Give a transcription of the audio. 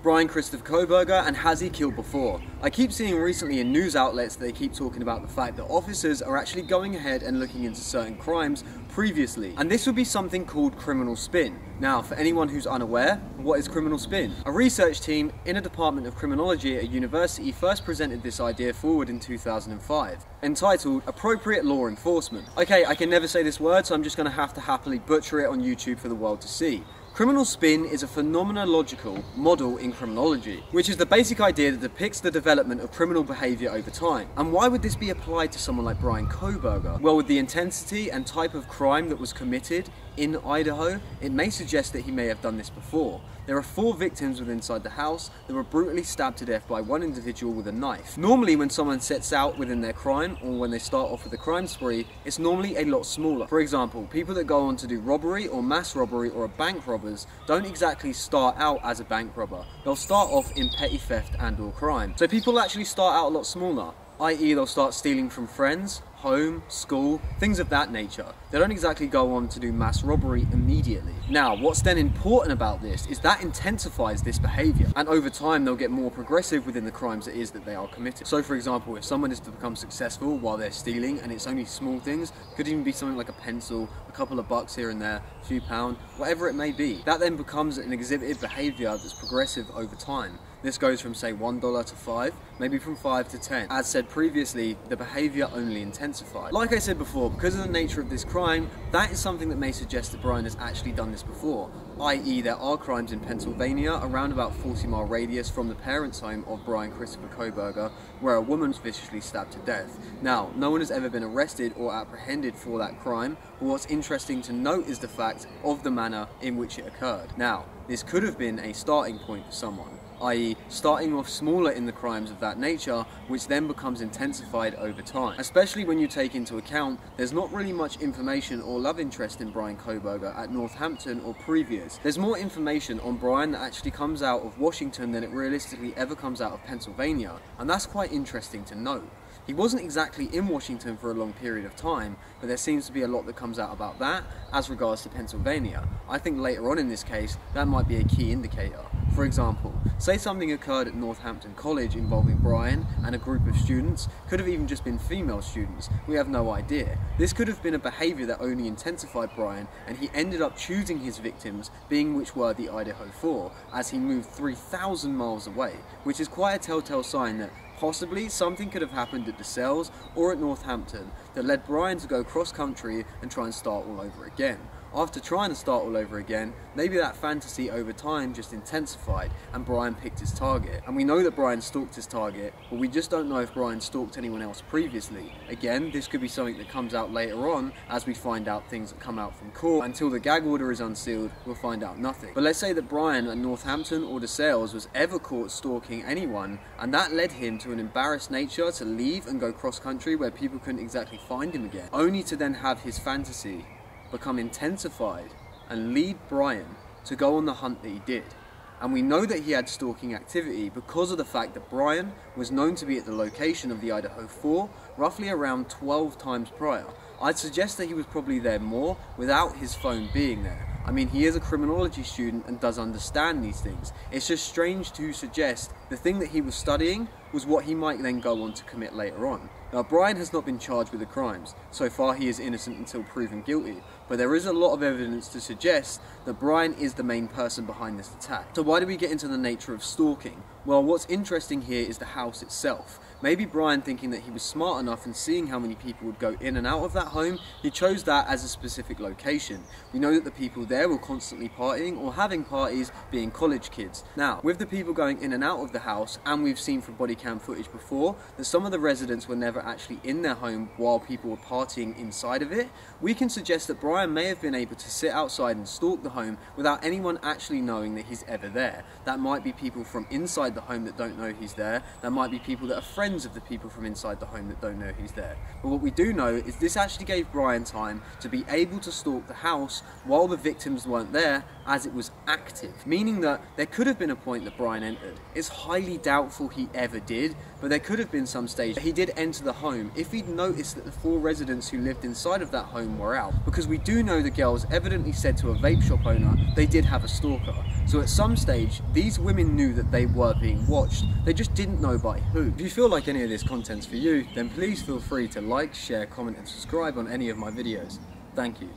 Bryan Kohberger, and has he killed before? I keep seeing recently in news outlets that they keep talking about the fact that officers are actually going ahead and looking into certain crimes previously. And this would be something called criminal spin. Now, for anyone who's unaware, what is criminal spin? A research team in a department of criminology at a university first presented this idea forward in 2005, entitled Appropriate Law Enforcement. Okay, I can never say this word, so I'm just going to have to happily butcher it on YouTube for the world to see. Criminal spin is a phenomenological model in criminology, which is the basic idea that depicts the development of criminal behaviour over time. And why would this be applied to someone like Bryan Kohberger? Well, with the intensity and type of crime that was committed in Idaho, it may suggest that he may have done this before. There are 4 victims within inside the house that were brutally stabbed to death by one individual with a knife. Normally when someone sets out within their crime, or when they start off with a crime spree, it's normally a lot smaller. For example, people that go on to do robbery or mass robbery or a bank robbers don't exactly start out as a bank robber. They'll start off in petty theft and or crime. So people actually start out a lot smaller, i.e. they'll start stealing from friends, home, school, things of that nature. They don't exactly go on to do mass robbery immediately. Now, what's then important about this is that intensifies this behaviour, and over time they'll get more progressive within the crimes it is that they are committing. So for example, if someone is to become successful while they're stealing, and it's only small things, could even be something like a pencil, a couple of bucks here and there, a few pounds, whatever it may be, that then becomes an exhibited behaviour that's progressive over time. This goes from say $1 to 5, maybe from 5 to 10. As said previously, the behaviour only intensified. Like I said before, because of the nature of this crime, that is something that may suggest that Bryan has actually done this before, i.e. there are crimes in Pennsylvania around about 40-mile radius from the parents' home of Bryan Kohberger where a woman's viciously stabbed to death. Now, no one has ever been arrested or apprehended for that crime, but what's interesting to note is the fact of the manner in which it occurred. Now, this could have been a starting point for someone, i.e. starting off smaller in the crimes of that nature, which then becomes intensified over time. Especially when you take into account there's not really much information or love interest in Bryan Kohberger at Northampton or previous. There's more information on Bryan that actually comes out of Washington than it realistically ever comes out of Pennsylvania, and that's quite interesting to note. He wasn't exactly in Washington for a long period of time, but there seems to be a lot that comes out about that as regards to Pennsylvania. I think later on in this case, that might be a key indicator. For example, say something occurred at Northampton College involving Bryan and a group of students, could have even just been female students, we have no idea. This could have been a behaviour that only intensified Bryan, and he ended up choosing his victims, being which were the Idaho 4, as he moved 3,000 miles away, which is quite a telltale sign that possibly something could have happened at DeSales or at Northampton that led Bryan to go cross-country and try and start all over again. After trying to start all over again, maybe that fantasy over time just intensified and Bryan picked his target. And we know that Bryan stalked his target, but we just don't know if Bryan stalked anyone else previously. Again, this could be something that comes out later on as we find out things that come out from court. Until the gag order is unsealed, we'll find out nothing. But let's say that Bryan at Northampton or DeSales was ever caught stalking anyone, and that led him to an embarrassed nature to leave and go cross-country where people couldn't exactly find him again, only to then have his fantasy become intensified and lead Bryan to go on the hunt that he did. And we know that he had stalking activity because of the fact that Bryan was known to be at the location of the Idaho 4 roughly around 12 times prior. I'd suggest that he was probably there more without his phone being there. I mean, he is a criminology student and does understand these things. It's just strange to suggest the thing that he was studying was what he might then go on to commit later on. Now, Bryan has not been charged with the crimes. So far, he is innocent until proven guilty. But there is a lot of evidence to suggest that Bryan is the main person behind this attack. So why do we get into the nature of stalking? Well, what's interesting here is the house itself. Maybe Bryan, thinking that he was smart enough and seeing how many people would go in and out of that home, he chose that as a specific location. We know that the people there were constantly partying or having parties, being college kids. Now, with the people going in and out of the house, and we've seen from body cam footage before that some of the residents were never actually in their home while people were partying inside of it, we can suggest that Bryan may have been able to sit outside and stalk the home without anyone actually knowing that he's ever there. That might be people from inside the home that don't know he's there. That might be people that are friends of the people from inside the home that don't know he's there. But what we do know is this actually gave Bryan time to be able to stalk the house while the victims weren't there, as it was active, meaning that there could have been a point that Bryan entered. It's highly doubtful he ever did, but there could have been some stage he did enter the home if he'd noticed that the 4 residents who lived inside of that home were out, because we do know the girls evidently said to a vape shop owner they did have a stalker. So at some stage, these women knew that they were being watched, they just didn't know by who. If you feel like any of this content's for you, then please feel free to like, share, comment and subscribe on any of my videos. Thank you.